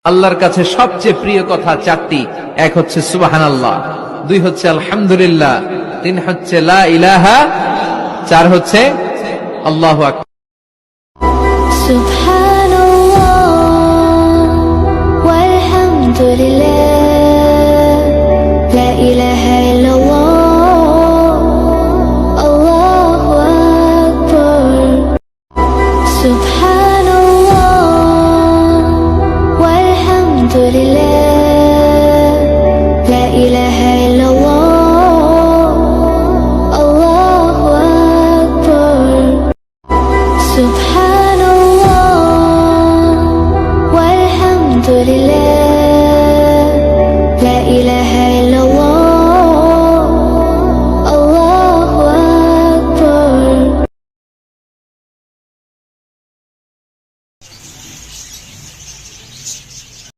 আল্লাহর কাছে সবচেয়ে প্রিয় কথা চারটি। এক হচ্ছে সুবহানাল্লাহ, দুই হচ্ছে আলহামদুলিল্লাহ, তিন হচ্ছে লা ইলাহা, চার হচ্ছে আল্লাহু আকবার। সুবহানাল্লাহ ওয়ালহামদুলিল্লাহ লা ইলাহা ইল্লাল্লাহ আল্লাহু আকবার। সুবহানাল্লাহ ওয়ালহামদুলিল্লাহ লা ইলাহা ইল্লাল্লাহ আল্লাহু আকবার। সুবহানাল্লাহ ওয়ালহামদুলিল্লাহ